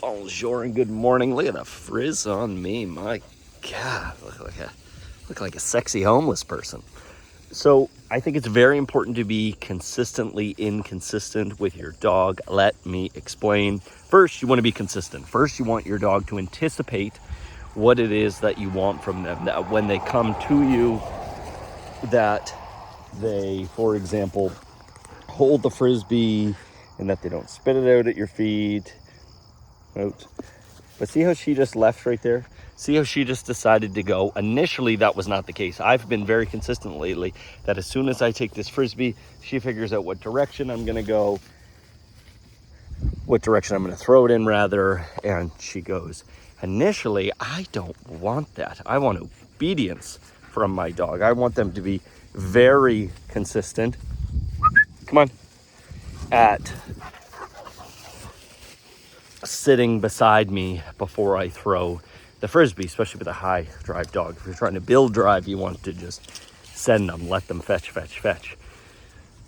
Bonjour and good morning. Look at the frizz on me. My God, look like a sexy homeless person. So I think it's very important to be consistently inconsistent with your dog. Let me explain. First, you want to be consistent. First, you want your dog to anticipate what it is that you want from them. That when they come to you, that they, for example, hold the frisbee and that they don't spit it out at your feet. Out. But see how she just left right there? See how she just decided to go? Initially, that was not the case. I've been very consistent lately that as soon as I take this frisbee, she figures out what direction I'm gonna go, what direction I'm gonna throw it in rather, and she goes. Initially, I don't want that. I want obedience from my dog. I want them to be very consistent. Come on. At sitting beside me before I throw the frisbee, especially with a high drive dog. If you're trying to build drive, you want to just send them, let them fetch.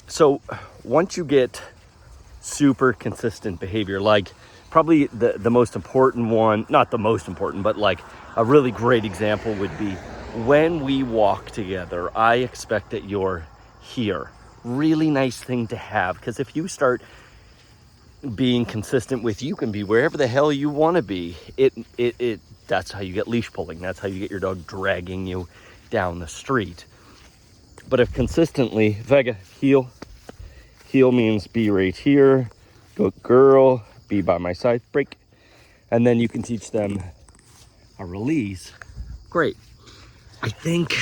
So once you get super consistent behavior, like probably the most important one, not the most important, but like a really great example would be when we walk together, I expect that you're here. Really nice thing to have, because if you start being consistent with, you can be wherever the hell you want to be. That's how you get leash pulling. That's how you get your dog dragging you down the street. But if consistently, Vega, heel means be right here, good girl, be by my side, break. And then you can teach them a release. Great. I think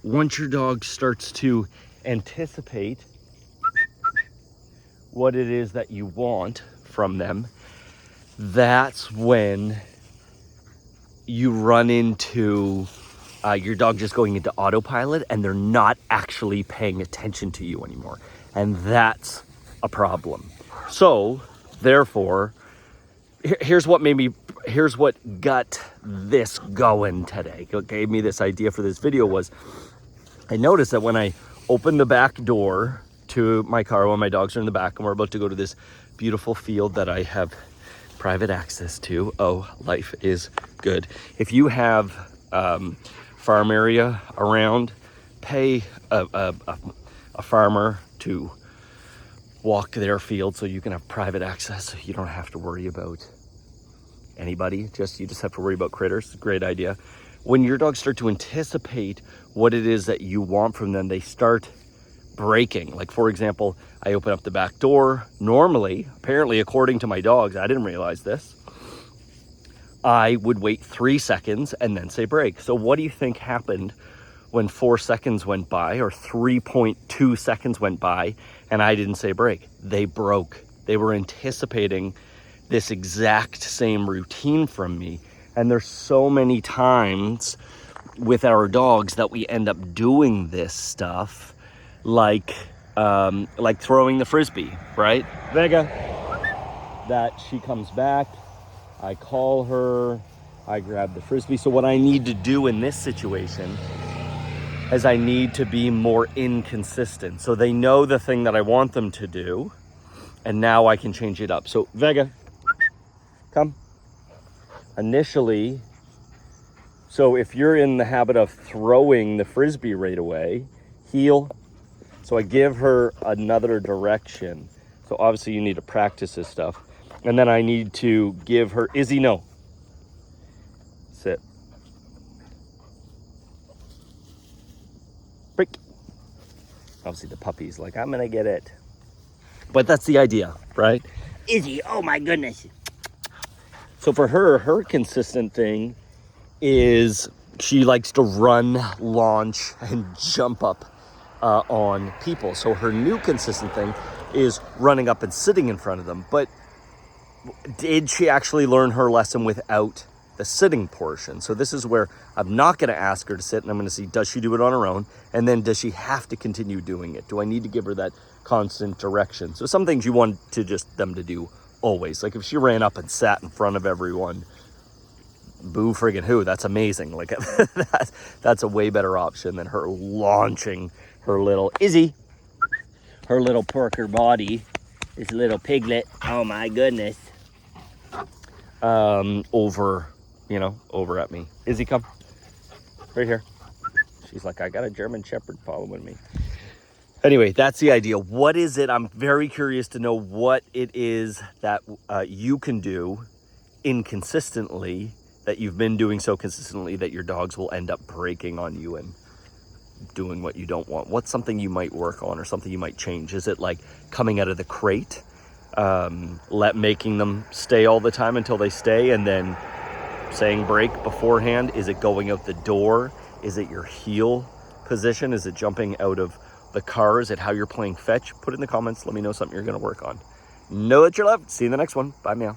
once your dog starts to anticipate what it is that you want from them, that's when you run into your dog just going into autopilot and they're not actually paying attention to you anymore. And that's a problem. So therefore, here's what got this going today. What gave me this idea for this video was I noticed that when I opened the back door to my car when my dogs are in the back and we're about to go to this beautiful field that I have private access to. Oh, life is good. If you have farm area around, pay a farmer to walk their field so you can have private access. You don't have to worry about anybody. You just have to worry about critters. It's a great idea. When your dogs start to anticipate what it is that you want from them, they start breaking. Like, for example, I open up the back door. Normally, apparently, according to my dogs, I didn't realize this, I would wait 3 seconds and then say break. So what do you think happened when 4 seconds went by or 3.2 seconds went by and I didn't say break? They broke. They were anticipating this exact same routine from me. And there's so many times with our dogs that we end up doing this stuff, like throwing the frisbee, right? Vega, that she comes back, I call her, I grab the frisbee. So what I need to do in this situation is I need to be more inconsistent. So they know the thing that I want them to do, and now I can change it up. So Vega, come. Initially, so if you're in the habit of throwing the frisbee right away, heel. So I give her another direction. So obviously you need to practice this stuff. And then I need to give her, Izzy, no. Sit. Break. Obviously the puppy's like, I'm gonna get it. But that's the idea, right? Izzy, oh my goodness. So for her consistent thing is she likes to run, launch, and jump up on people. So her new consistent thing is running up and sitting in front of them. But did she actually learn her lesson without the sitting portion? So this is where I'm not going to ask her to sit, and I'm going to see, does she do it on her own? And then does she have to continue doing it? Do I need to give her that constant direction? So some things you want to just them to do always. Like if she ran up and sat in front of everyone, boo friggin' who, that's amazing. Like that's a way better option than her launching her little Izzy, her little porker body, this little piglet. Oh my goodness. over at me. Izzy, come. Right here. She's like, I got a German Shepherd following me. Anyway, that's the idea. What is it? I'm very curious to know what it is that you can do inconsistently, that you've been doing so consistently that your dogs will end up breaking on you and doing what you don't want. What's something you might work on or something you might change? Is it like coming out of the crate, making them stay all the time until they stay and then saying break beforehand? Is it going out the door? Is it your heel position? Is it jumping out of the car? Is it how you're playing fetch? Put it in the comments. Let me know something you're going to work on. Know that you're loved. See you in the next one. Bye, meow.